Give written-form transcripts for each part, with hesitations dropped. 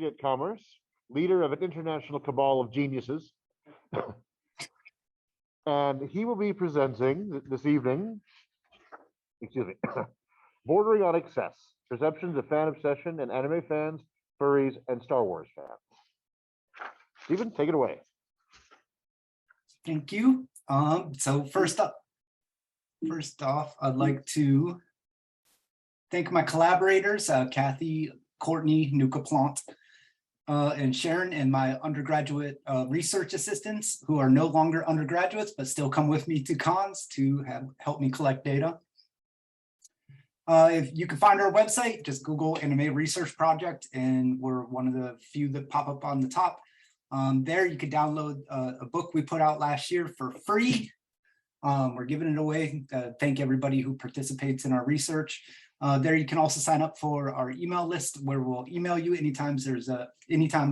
at commerce, leader of an international cabal of geniuses. And he will be presenting this evening, excuse me, Bordering on Excess, Perceptions of Fan Obsession and Anime Fans, Furries, and Star Wars Fans. Stephen, take it away. Thank you. So first off, I'd like to thank my collaborators, Kathy, Courtney, Plante, and Sharon, and my undergraduate research assistants who are no longer undergraduates, but still come with me to cons to help me collect data. If you can find our website, just Google Anime Research Project, and we're one of the few that pop up on the top. There you can download a book we put out last year for free. We're giving it away. Thank everybody who participates in our research. There you can also sign up for our email list where we'll email you anytime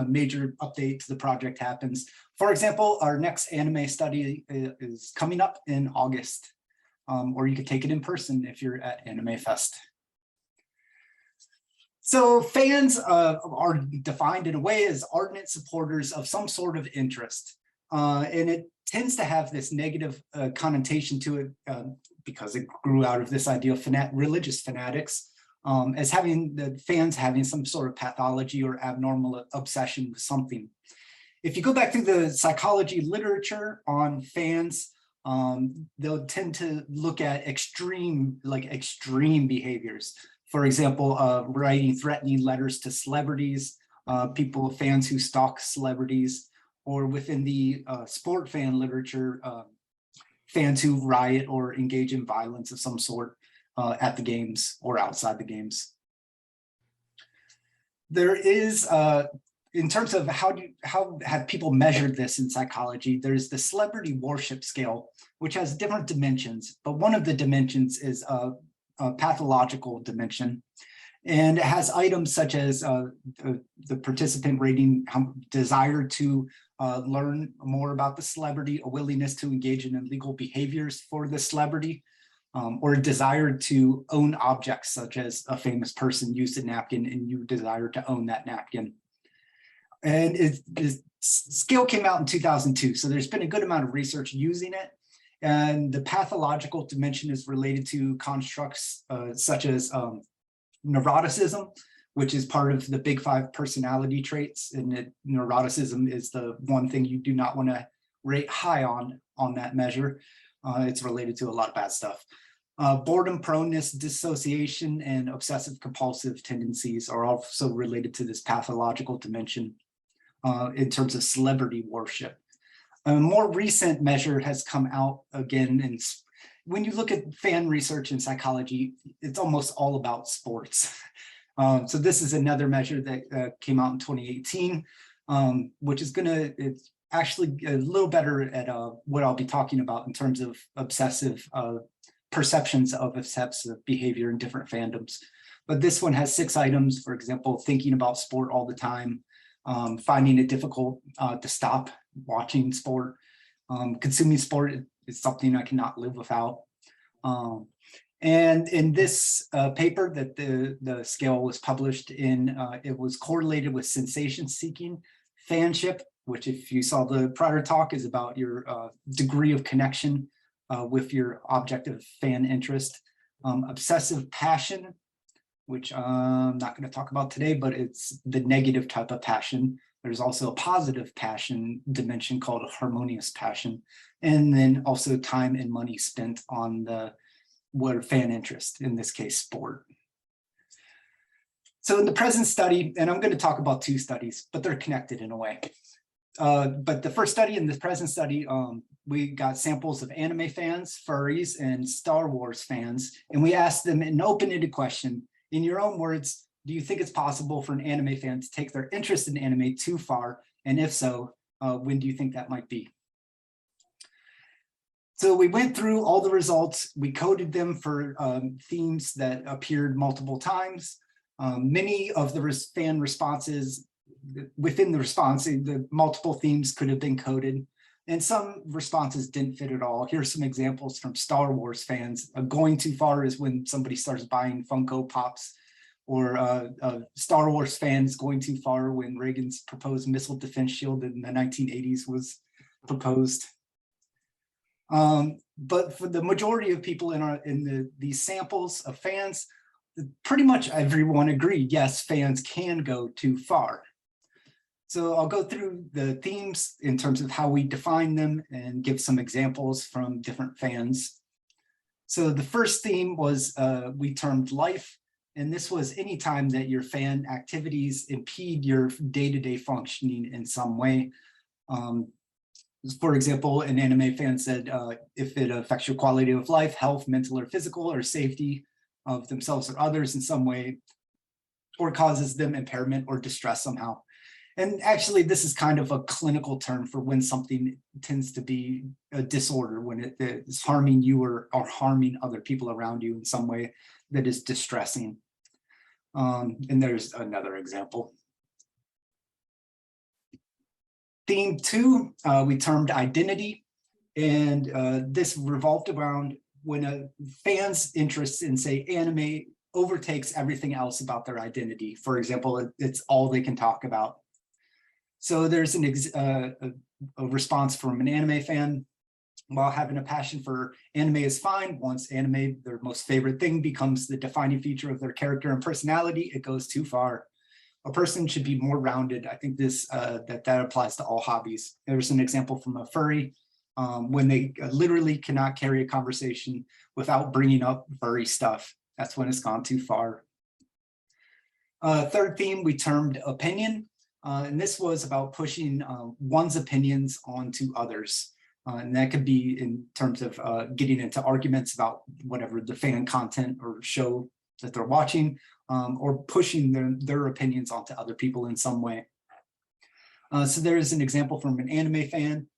a major update to the project happens. For example, our next anime study is coming up in August, or you could take it in person if you're at Anime Fest. So fans are defined in a way as ardent supporters of some sort of interest. And it tends to have this negative connotation to it because it grew out of this idea of religious fanatics, as having the fans having some sort of pathology or abnormal obsession with something. If you go back to the psychology literature on fans, they'll tend to look at extreme behaviors. For example, writing threatening letters to celebrities, fans who stalk celebrities, or within the sport fan literature, fans who riot or engage in violence of some sort at the games or outside the games. There is, in terms of how have people measured this in psychology, there's the celebrity worship scale, which has different dimensions, but one of the dimensions is a pathological dimension. And it has items such as the participant rating, desire to learn more about the celebrity, a willingness to engage in illegal behaviors for the celebrity, or a desire to own objects such as a famous person used a napkin and you desire to own that napkin. And the scale came out in 2002, so there's been a good amount of research using it. And the pathological dimension is related to constructs such as neuroticism, which is part of the big 5 personality traits. And neuroticism is the one thing you do not want to rate high on that measure. It's related to a lot of bad stuff. Boredom proneness, dissociation, and obsessive compulsive tendencies are also related to this pathological dimension in terms of celebrity worship. A more recent measure has come out again, and when you look at fan research in psychology, it's almost all about sports. So this is another measure that came out in 2018, which is it's actually a little better at what I'll be talking about in terms of obsessive perceptions of obsessive behavior in different fandoms. But this one has 6 items, for example, thinking about sport all the time, finding it difficult to stop watching sport, consuming sport is something I cannot live without. And in this paper that the scale was published in, it was correlated with sensation-seeking fanship, which if you saw the prior talk is about your degree of connection with your object of fan interest. Obsessive passion, which I'm not going to talk about today, but it's the negative type of passion. There's also a positive passion dimension called a harmonious passion. And then also time and money spent on what fan interest, in this case, sport. So in the present study, and I'm going to talk about 2 studies, but they're connected in a way. But the first study and the present study, we got samples of anime fans, furries, and Star Wars fans, and we asked them an open-ended question. In your own words, do you think it's possible for an anime fan to take their interest in anime too far? And if so, when do you think that might be? So we went through all the results. We coded them for themes that appeared multiple times. Many of the fan responses, within the response, the multiple themes could have been coded. And some responses didn't fit at all. Here's some examples from Star Wars fans. Going too far is when somebody starts buying Funko Pops or Star Wars fans going too far when Reagan's proposed missile defense shield in the 1980s was proposed. But for the majority of people in these samples of fans, pretty much everyone agreed, yes, fans can go too far. So I'll go through the themes in terms of how we define them and give some examples from different fans. So the first theme was we termed life, and this was any time that your fan activities impede your day-to-day functioning in some way. For example, an anime fan said if it affects your quality of life, health, mental or physical, or safety of themselves or others in some way, or causes them impairment or distress somehow. And actually, this is kind of a clinical term for when something tends to be a disorder, when it is harming you or harming other people around you in some way that is distressing. And there's another example. Theme 2, we termed identity, and this revolved around when a fan's interest in, say, anime overtakes everything else about their identity. For example, it's all they can talk about. So there's a response from an anime fan. While having a passion for anime is fine, once anime, their most favorite thing, becomes the defining feature of their character and personality, it goes too far. A person should be more rounded. I think this that applies to all hobbies. There's an example from a furry when they literally cannot carry a conversation without bringing up furry stuff. That's when it's gone too far. Third theme we termed opinion. And this was about pushing one's opinions onto others. And that could be in terms of getting into arguments about whatever the fan content or show that they're watching, or pushing their opinions onto other people in some way. So there is an example from an anime fan.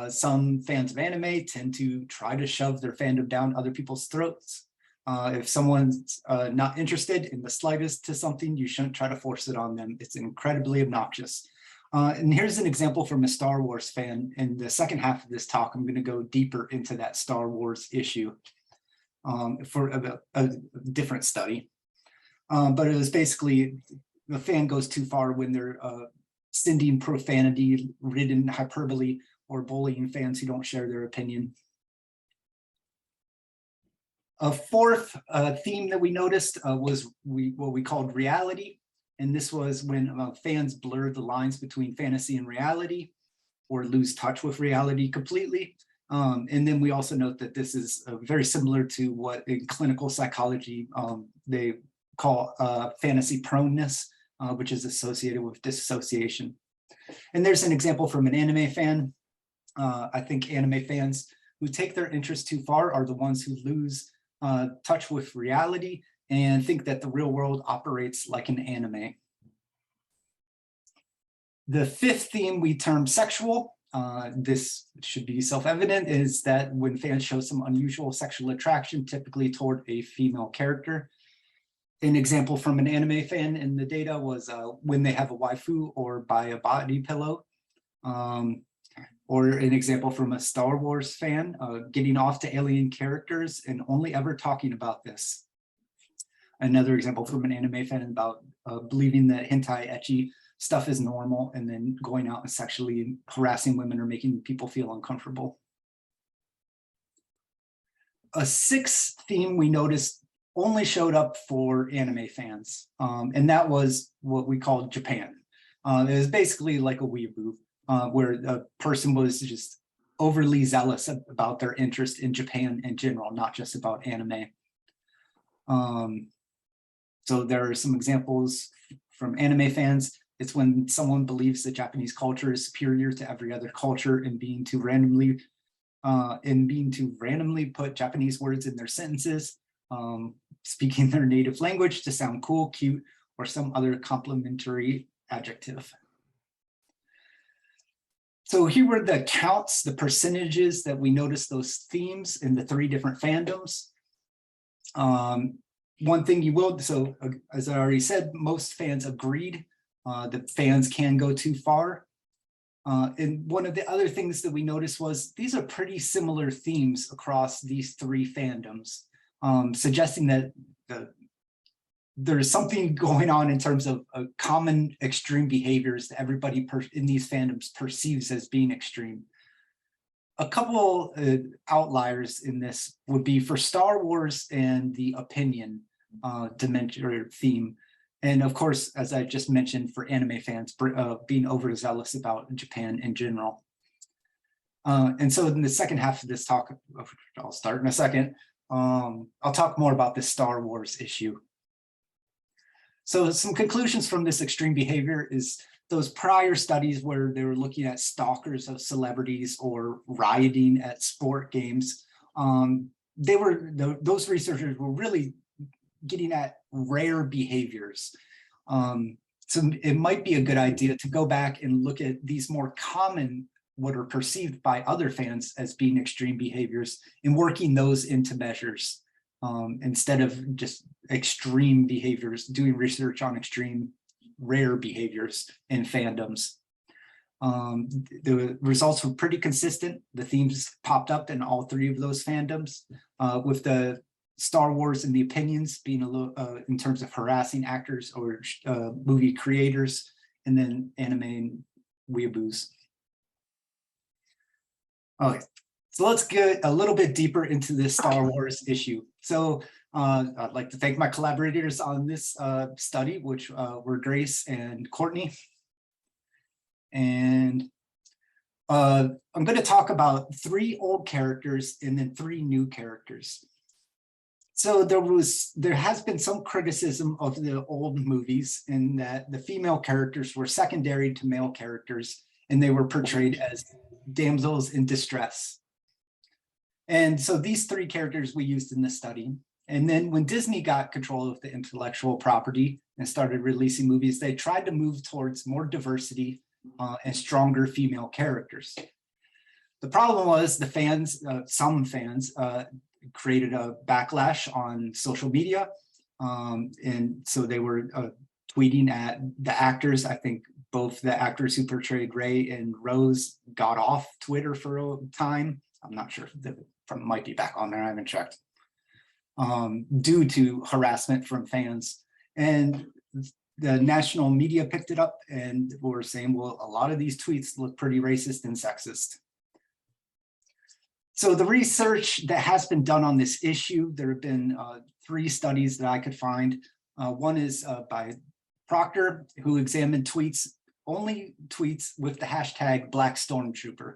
Some fans of anime tend to try to shove their fandom down other people's throats. If someone's not interested in the slightest to something, you shouldn't try to force it on them. It's incredibly obnoxious. And here's an example from a Star Wars fan. In the second half of this talk, I'm going to go deeper into that Star Wars issue for a different study. But it was basically the fan goes too far when they're sending profanity-ridden hyperbole or bullying fans who don't share their opinion. A fourth theme that we noticed was what we called reality. And this was when fans blur the lines between fantasy and reality or lose touch with reality completely. And then we also note that this is very similar to what in clinical psychology they call fantasy proneness, which is associated with dissociation. And there's an example from an anime fan. I think anime fans who take their interest too far are the ones who lose touch with reality and think that the real world operates like an anime. The fifth theme we term sexual. This should be self-evident, is that when fans show some unusual sexual attraction, typically toward a female character. An example from an anime fan in the data was when they have a waifu or buy a body pillow. Or an example from a Star Wars fan, getting off to alien characters and only ever talking about this. Another example from an anime fan about believing that hentai ecchi stuff is normal and then going out and sexually harassing women or making people feel uncomfortable. A sixth theme we noticed only showed up for anime fans, and that was what we called Japan. It was basically like a weeaboo, where a person was just overly zealous about their interest in Japan in general, not just about anime. So there are some examples from anime fans. It's when someone believes that Japanese culture is superior to every other culture and being to randomly put Japanese words in their sentences, speaking their native language to sound cool, cute, or some other complimentary adjective. So here were the counts, the percentages that we noticed those themes in the 3 different fandoms. One thing you will, so as I already said, most fans agreed that fans can go too far. And one of the other things that we noticed was these are pretty similar themes across these 3 fandoms, suggesting that there's something going on in terms of common extreme behaviors that everybody in these fandoms perceives as being extreme. A couple outliers in this would be for Star Wars and the opinion dimension or theme. And of course, as I just mentioned, for anime fans, being overzealous about Japan in general. And so in the second half of this talk, I'll start in a second, I'll talk more about this Star Wars issue. So some conclusions from this extreme behavior is those prior studies where they were looking at stalkers of celebrities or rioting at sport games. Those researchers were really getting at rare behaviors. So it might be a good idea to go back and look at these more common, what are perceived by other fans as being extreme behaviors, and working those into measures instead of just extreme behaviors, doing research on extreme rare behaviors in fandoms. The results were pretty consistent. The themes popped up in all three of those fandoms, with the Star Wars and the opinions being a little in terms of harassing actors or movie creators, and then anime and weeaboos. Okay, so let's get a little bit deeper into this Star Wars issue. So I'd like to thank my collaborators on this study, which were Grace and Courtney. And I'm going to talk about 3 old characters and then 3 new characters. So there has been some criticism of the old movies in that the female characters were secondary to male characters, and they were portrayed as damsels in distress. And so these 3 characters we used in the study. And then when Disney got control of the intellectual property and started releasing movies, they tried to move towards more diversity and stronger female characters. The problem was the fans, some fans, created a backlash on social media. And so they were tweeting at the actors. I think both the actors who portrayed Rey and Rose got off Twitter for a time. I'm not sure if the might be back on there, I haven't checked. Due to harassment from fans. And the national media picked it up and were saying, well, a lot of these tweets look pretty racist and sexist. So the research that has been done on this issue, there have been 3 studies that I could find. One is by Proctor, who examined only tweets with the hashtag Black Stormtrooper.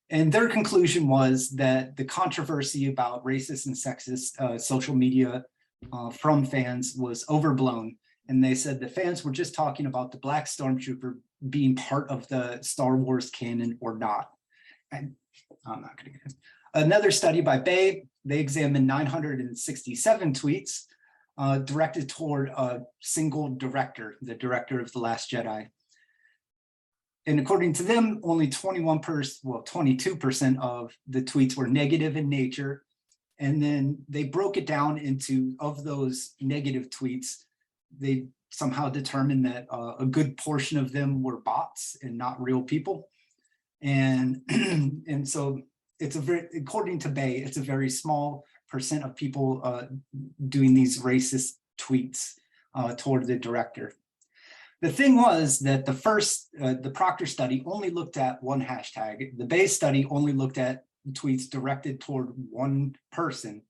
And their conclusion was that the controversy about racist and sexist social media from fans was overblown. And they said the fans were just talking about the Black Stormtrooper being part of the Star Wars canon or not. And I'm not going to get it. Another study by Bay, they examined 967 tweets directed toward a single director, the director of The Last Jedi. And according to them, only 22% of the tweets were negative in nature. And then they broke it down into, of those negative tweets, they somehow determined that a good portion of them were bots and not real people. And, and so it's according to Bay, it's a very small percent of people doing these racist tweets toward the director. The thing was that the Proctor study only looked at one hashtag. The Bay study only looked at tweets directed toward one person.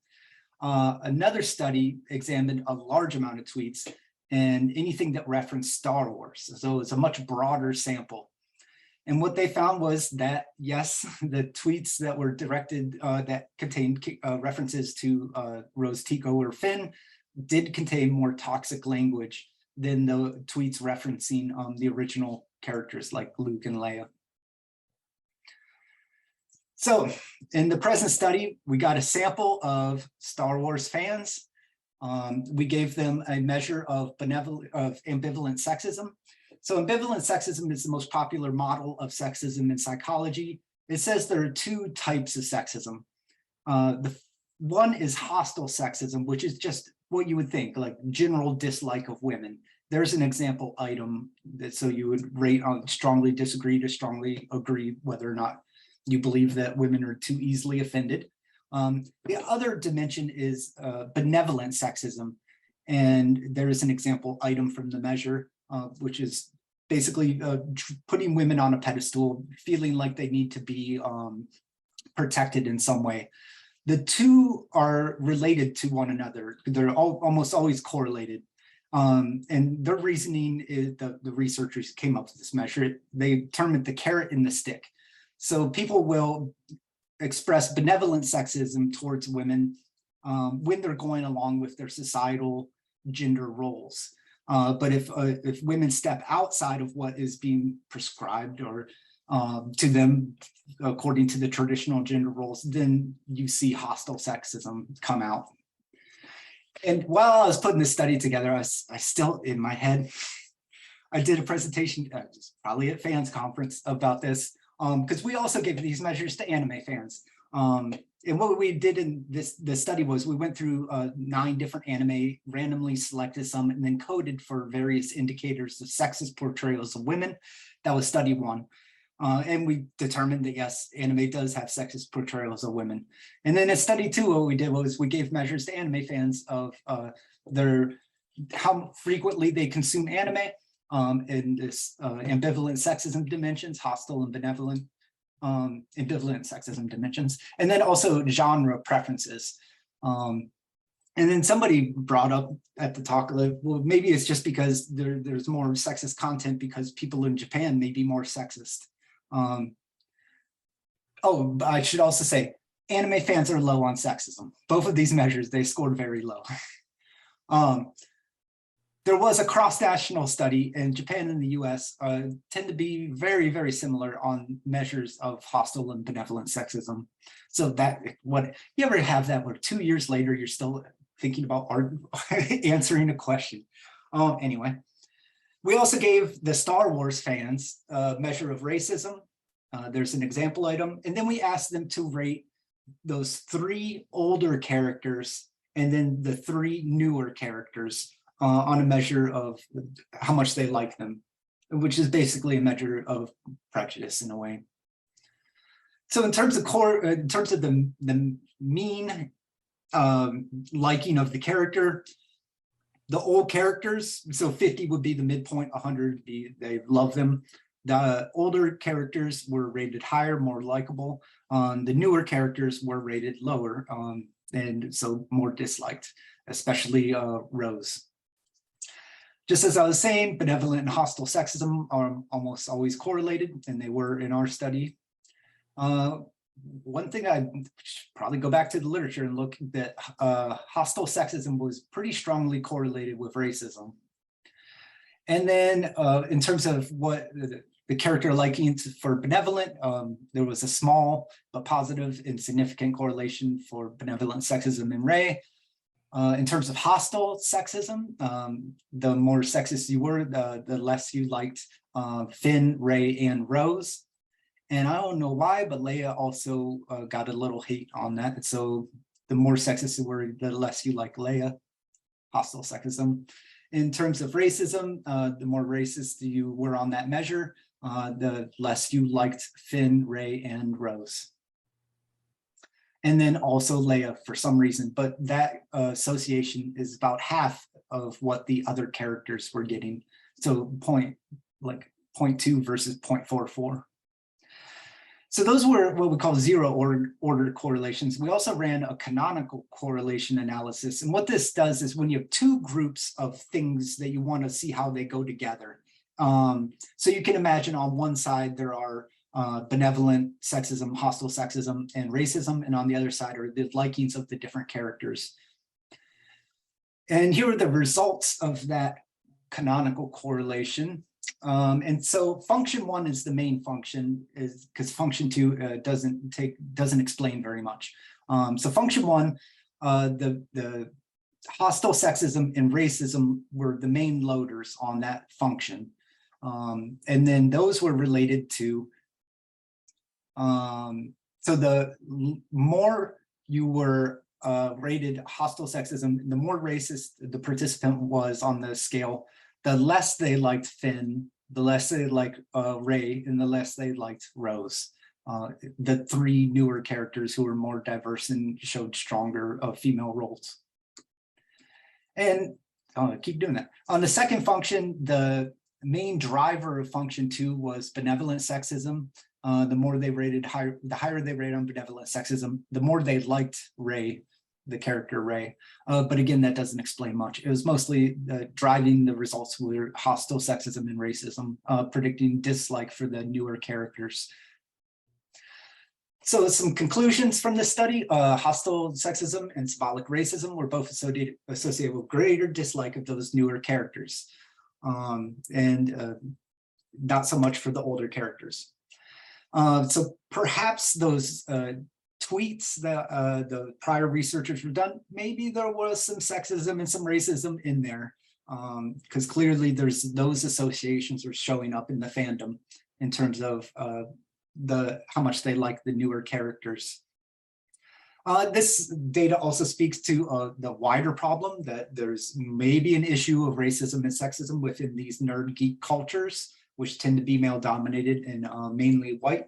Another study examined a large amount of tweets and anything that referenced Star Wars. So it's a much broader sample. And what they found was that, yes, the tweets that were directed that contained references to Rose Tico or Finn did contain more toxic language than the tweets referencing the original characters like Luke and Leia. So in the present study, we got a sample of Star Wars fans. We gave them a measure of ambivalent sexism. So ambivalent sexism is the most popular model of sexism in psychology. It says there are 2 types of sexism. The one is hostile sexism, which is just what you would think, like general dislike of women. There's an example item that so you would rate on strongly disagree to strongly agree whether or not you believe that women are too easily offended. The other dimension is benevolent sexism. And there is an example item from the measure, which is basically putting women on a pedestal, feeling like they need to be protected in some way. The two are related to one another. They're almost always correlated. And their reasoning is the researchers came up with this measure. They term it the carrot and the stick. So people will express benevolent sexism towards women when they're going along with their societal gender roles. But if women step outside of what is being prescribed or to them according to the traditional gender roles, then you see hostile sexism come out. And while I was putting this study together, I still, in my head, I did a presentation, probably at fans conference about this, because we also gave these measures to anime fans. And what we did in this study was we went through 9 different anime, randomly selected some, and then coded for various indicators of sexist portrayals of women. That was study 1. And we determined that, yes, anime does have sexist portrayals of women. And then in study 2, what we did was we gave measures to anime fans of how frequently they consume anime in this ambivalent sexism dimensions, hostile and benevolent ambivalent sexism dimensions, and then also genre preferences. And then somebody brought up at the talk, like, well, maybe it's just because there's more sexist content because people in Japan may be more sexist. Oh, I should also say, anime fans are low on sexism. Both of these measures, they scored very low. There was a cross-national study, and Japan and the US tend to be very, very similar on measures of hostile and benevolent sexism. So that, what you ever have that where 2 years later, you're still thinking about answering a question. Anyway, we also gave the Star Wars fans a measure of racism. There's an example item, and then we asked them to rate those 3 older characters and then the 3 newer characters on a measure of how much they like them, which is basically a measure of prejudice in a way. So in terms of the mean liking of the character, the old characters, so 50 would be the midpoint, 100 would be they love them. The older characters were rated higher, more likable. The newer characters were rated lower, and so more disliked, especially Rose. Just as I was saying, benevolent and hostile sexism are almost always correlated, and they were in our study. One thing I should probably go back to the literature and look that hostile sexism was pretty strongly correlated with racism. And then in terms of what the character liking for benevolent, there was a small but positive and significant correlation for benevolent sexism in Rey. In terms of hostile sexism, the more sexist you were, the less you liked Finn, Rey, and Rose. And I don't know why, but Leia also got a little hate on that. So the more sexist you were, the less you like Leia, hostile sexism. In terms of racism, the more racist you were on that measure, the less you liked Finn, Rey, and Rose. And then also Leia for some reason, but that association is about half of what the other characters were getting. So 0.2 versus 0.44. So those were what we call zero order correlations. We also ran a canonical correlation analysis. And what this does is when you have 2 groups of things that you want to see how they go together. So you can imagine on one side, there are benevolent sexism, hostile sexism, and racism. And on the other side are the likings of the different characters. And here are the results of that canonical correlation. And so function 1 is the main function, is because function 2 doesn't explain very much. So function 1, the hostile sexism and racism were the main loaders on that function. And then those were related to, so the more you were rated hostile sexism, the more racist the participant was on the scale, the less they liked Finn, the less they liked Rey, and the less they liked Rose. The 3 newer characters who were more diverse and showed stronger female roles. And keep doing that. On the second function, the main driver of function 2 was benevolent sexism. The more they rated higher, the higher they rated on benevolent sexism, the more they liked Rey, the character Rey. But again, that doesn't explain much. It was mostly driving the results were hostile sexism and racism, predicting dislike for the newer characters. So some conclusions from this study: hostile sexism and symbolic racism were both associated with greater dislike of those newer characters, and not so much for the older characters. So perhaps those tweets that the prior researchers were done, maybe there was some sexism and some racism in there, because clearly there's those associations are showing up in the fandom in terms of how much they like the newer characters. This data also speaks to the wider problem that there's maybe an issue of racism and sexism within these nerd geek cultures, which tend to be male dominated and mainly white.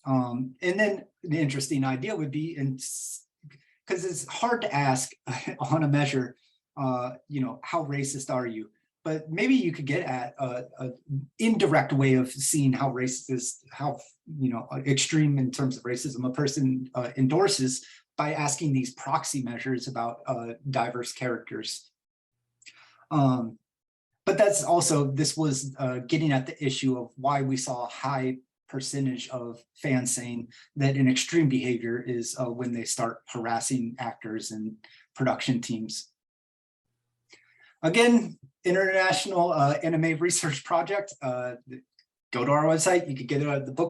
And then the interesting idea would be, because it's hard to ask on a measure, you know, how racist are you? But maybe you could get at an indirect way of seeing how racist, how, you know, extreme in terms of racism a person endorses by asking these proxy measures about diverse characters. But that's also, this was getting at the issue of why we saw a high percentage of fans saying that an extreme behavior is when they start harassing actors and production teams. Again, International Anime Research Project. Go to our website. You could get it at the book